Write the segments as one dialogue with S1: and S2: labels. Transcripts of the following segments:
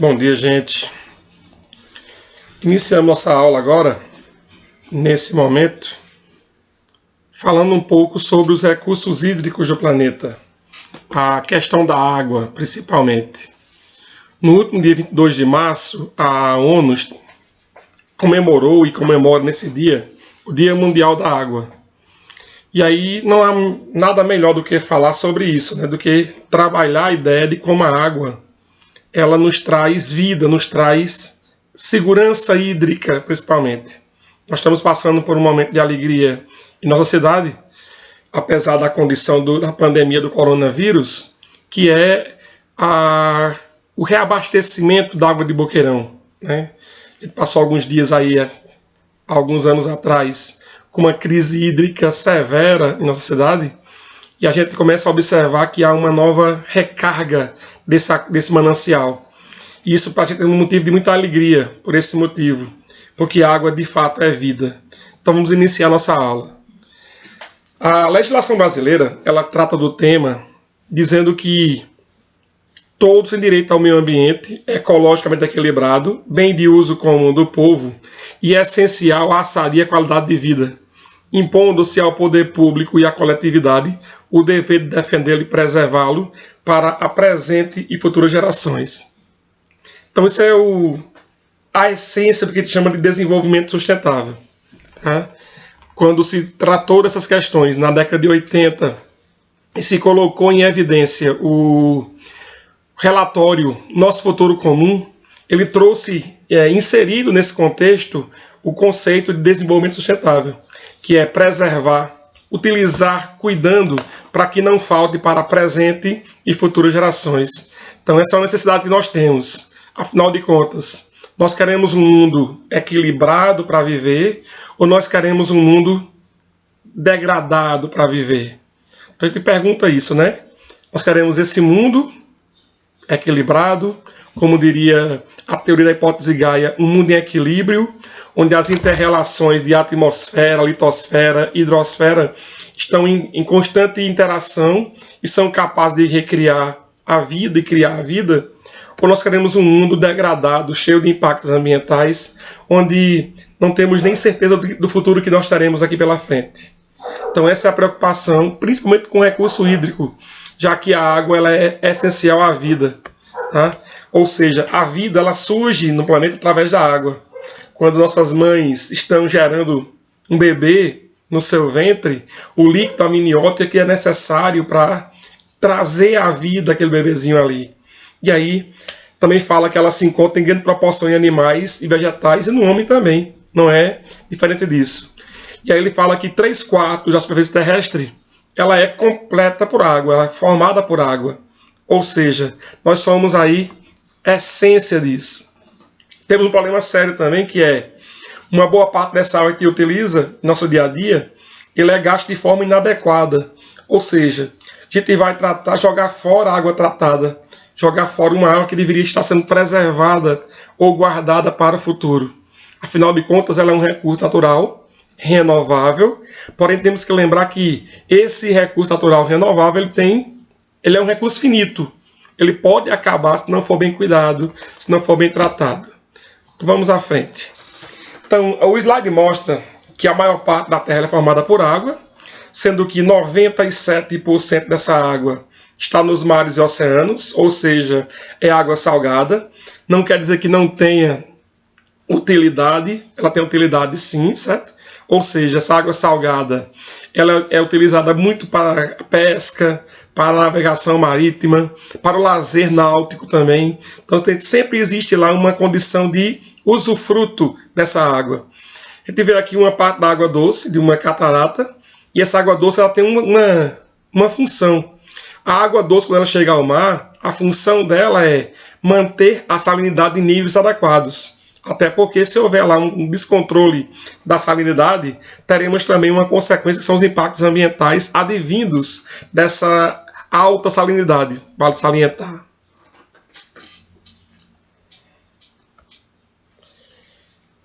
S1: Bom dia, gente. Iniciamos nossa aula agora, nesse momento, falando um pouco sobre os recursos hídricos do planeta, a questão da água, principalmente. No último dia 22 de março, a ONU comemorou e comemora nesse dia o Dia Mundial da Água. E aí não há nada melhor do que falar sobre isso, do que trabalhar a ideia de como a água ela nos traz vida, nos traz segurança hídrica, principalmente. Nós estamos passando por um momento de alegria em nossa cidade, apesar da condição da pandemia do coronavírus, que é o reabastecimento da água de Boqueirão. A gente passou alguns dias aí, alguns anos atrás, com uma crise hídrica severa em nossa cidade, e a gente começa a observar que há uma nova recarga desse manancial. E isso para a gente é um motivo de muita alegria, por esse motivo, porque a água de fato é vida. Então vamos iniciar a nossa aula. A legislação brasileira, ela trata do tema dizendo que todos têm direito ao meio ambiente, ecologicamente equilibrado, bem de uso comum do povo e é essencial à sadia qualidade de vida, impondo-se ao poder público e à coletividade o dever de defendê-lo e preservá-lo para a presente e futuras gerações. Então isso é a essência do que a gente chama de desenvolvimento sustentável. Quando se tratou dessas questões na década de 80 e se colocou em evidência o relatório Nosso Futuro Comum, ele trouxe, inserido nesse contexto, o conceito de desenvolvimento sustentável, que é preservar, utilizar, cuidando, para que não falte para presente e futuras gerações. Então essa é uma necessidade que nós temos. Afinal de contas, nós queremos um mundo equilibrado para viver ou nós queremos um mundo degradado para viver? Então a gente pergunta isso, Nós queremos esse mundo equilibrado, como diria a teoria da hipótese Gaia, um mundo em equilíbrio, onde as interrelações de atmosfera, litosfera, hidrosfera estão em constante interação e são capazes de recriar a vida e criar a vida, ou nós queremos um mundo degradado, cheio de impactos ambientais, onde não temos nem certeza do futuro que nós teremos aqui pela frente. Então essa é a preocupação, principalmente com o recurso hídrico, já que a água ela é essencial à vida. Ou seja, a vida ela surge no planeta através da água. Quando nossas mães estão gerando um bebê no seu ventre, o líquido amniótico é que é necessário para trazer a vida aquele bebezinho ali. E aí também fala que ela se encontra em grande proporção em animais e vegetais e no homem também. Não é diferente disso. E aí ele fala que 3/4 da superfície terrestre ela é completa por água, ela é formada por água. Ou seja, nós somos aí a essência disso. Temos um problema sério também, que é uma boa parte dessa água que utiliza no nosso dia a dia, ele é gasto de forma inadequada. Ou seja, a gente vai jogar fora a água tratada, jogar fora uma água que deveria estar sendo preservada ou guardada para o futuro. Afinal de contas, ela é um recurso natural, renovável, porém temos que lembrar que esse recurso natural renovável ele é um recurso finito. Ele pode acabar se não for bem cuidado, se não for bem tratado. Então vamos à frente. Então o slide mostra que a maior parte da Terra é formada por água, sendo que 97% dessa água está nos mares e oceanos, ou seja, é água salgada. Não quer dizer que não tenha utilidade, ela tem utilidade sim, certo? Ou seja, essa água salgada ela é utilizada muito para pesca, para a navegação marítima, para o lazer náutico também. Então sempre existe lá uma condição de usufruto dessa água. A gente vê aqui uma parte da água doce, de uma catarata, e essa água doce ela tem uma função. A água doce, quando ela chega ao mar, a função dela é manter a salinidade em níveis adequados. Até porque se houver lá um descontrole da salinidade, teremos também uma consequência que são os impactos ambientais advindos dessa alta salinidade, vale salientar.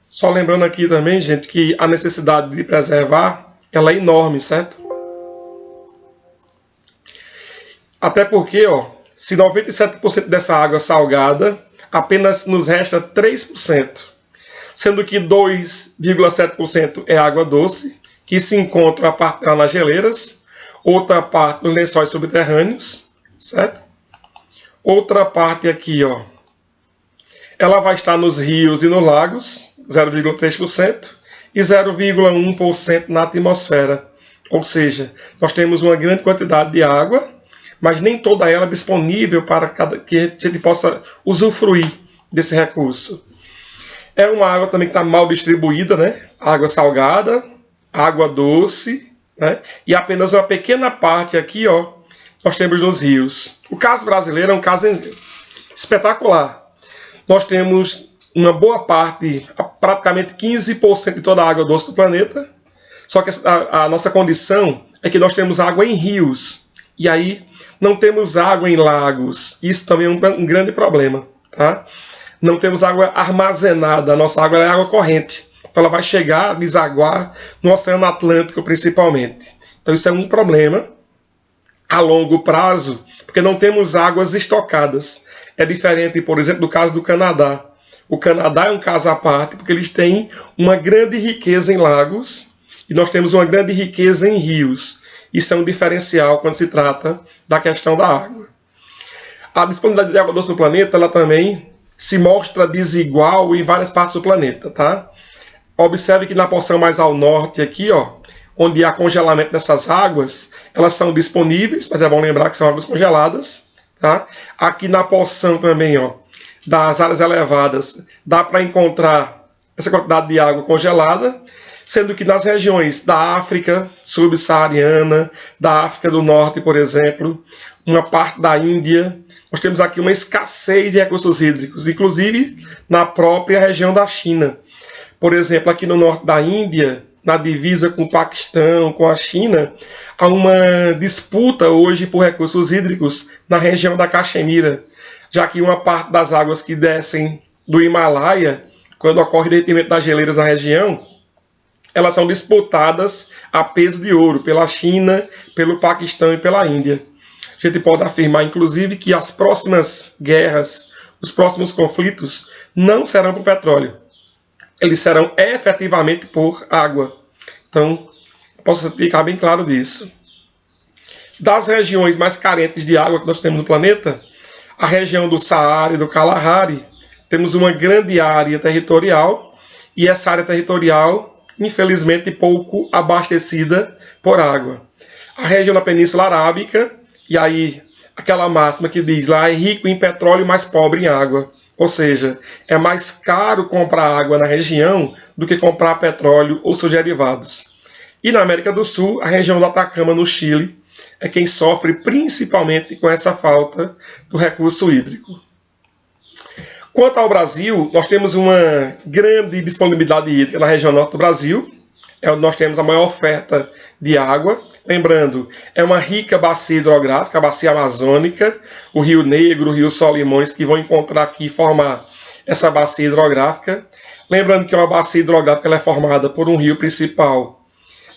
S1: Só lembrando aqui também, gente, que a necessidade de preservar ela é enorme, certo? Até porque, se 97% dessa água salgada apenas nos resta 3%, sendo que 2,7% é água doce, que se encontra a parte nas geleiras, outra parte nos lençóis subterrâneos, certo? Outra parte aqui, ó, ela vai estar nos rios e nos lagos, 0,3%, e 0,1% na atmosfera. Ou seja, nós temos uma grande quantidade de água, mas nem toda ela é disponível para que a gente possa usufruir desse recurso. É uma água também que está mal distribuída, né? Água salgada, água doce, né? E apenas uma pequena parte aqui, ó, nós temos nos rios. O caso brasileiro é um caso espetacular. Nós temos uma boa parte, praticamente 15% de toda a água doce do planeta, só que a nossa condição é que nós temos água em rios, e aí não temos água em lagos. Isso também é um grande problema, tá? Não temos água armazenada, a nossa água é água corrente. Então ela vai chegar, desaguar no Oceano Atlântico principalmente. Então isso é um problema a longo prazo, porque não temos águas estocadas. É diferente, por exemplo, do caso do Canadá. O Canadá é um caso à parte, porque eles têm uma grande riqueza em lagos e nós temos uma grande riqueza em rios. Isso é um diferencial quando se trata da questão da água. A disponibilidade de água doce no planeta, ela também se mostra desigual em várias partes do planeta, tá? Observe que na porção mais ao norte aqui, ó, onde há congelamento dessas águas, elas são disponíveis, mas é bom lembrar que são águas congeladas, tá? Aqui na porção também, ó, das áreas elevadas, dá para encontrar essa quantidade de água congelada, sendo que nas regiões da África subsaariana, da África do Norte, por exemplo, uma parte da Índia, nós temos aqui uma escassez de recursos hídricos, inclusive na própria região da China. Por exemplo, aqui no norte da Índia, na divisa com o Paquistão, com a China, há uma disputa hoje por recursos hídricos na região da Caxemira, já que uma parte das águas que descem do Himalaia, quando ocorre derretimento das geleiras na região, elas são disputadas a peso de ouro pela China, pelo Paquistão e pela Índia. A gente pode afirmar, inclusive, que as próximas guerras, os próximos conflitos, não serão por petróleo. Eles serão efetivamente por água. Então, posso ficar bem claro disso. Das regiões mais carentes de água que nós temos no planeta, a região do Saara e do Kalahari, temos uma grande área territorial, e essa área territorial, infelizmente, pouco abastecida por água. A região da Península Arábica, e aí aquela máxima que diz lá, é rico em petróleo, mas pobre em água. Ou seja, é mais caro comprar água na região do que comprar petróleo ou seus derivados. E na América do Sul, a região do Atacama, no Chile, é quem sofre principalmente com essa falta do recurso hídrico. Quanto ao Brasil, nós temos uma grande disponibilidade hídrica na região norte do Brasil, é onde nós temos a maior oferta de água. Lembrando, é uma rica bacia hidrográfica, a bacia amazônica, o Rio Negro, o Rio Solimões, que vão encontrar aqui e formar essa bacia hidrográfica. Lembrando que uma bacia hidrográfica ela é formada por um rio principal,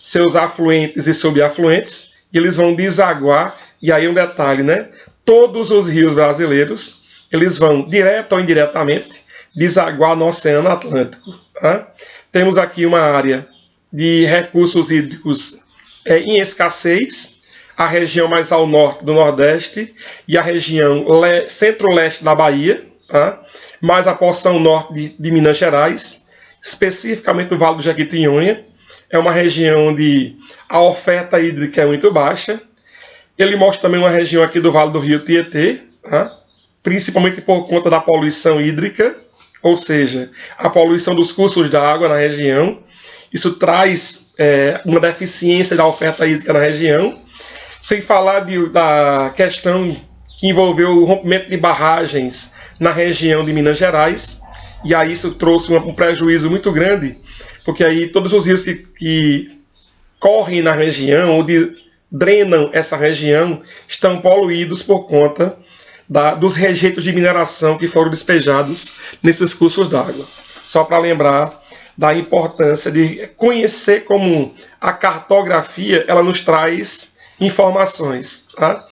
S1: seus afluentes e subafluentes, e eles vão desaguar, e aí um detalhe, né? Todos os rios brasileiros, eles vão, direto ou indiretamente, desaguar no Oceano Atlântico. Tá? Temos aqui uma área de recursos hídricos em escassez, a região mais ao norte do Nordeste e a região centro-leste da Bahia, tá? Mais a porção norte de Minas Gerais, especificamente o Vale do Jequitinhonha, é uma região onde a oferta hídrica é muito baixa. Ele mostra também uma região aqui do Vale do Rio Tietê, tá? Principalmente por conta da poluição hídrica, ou seja, a poluição dos cursos da água na região. Isso traz uma deficiência da oferta hídrica na região, sem falar da questão que envolveu o rompimento de barragens na região de Minas Gerais, e aí isso trouxe um prejuízo muito grande, porque aí todos os rios que correm na região, ou drenam essa região, estão poluídos por conta dos rejeitos de mineração que foram despejados nesses cursos d'água. Só para lembrar da importância de conhecer como a cartografia ela nos traz informações. Tá?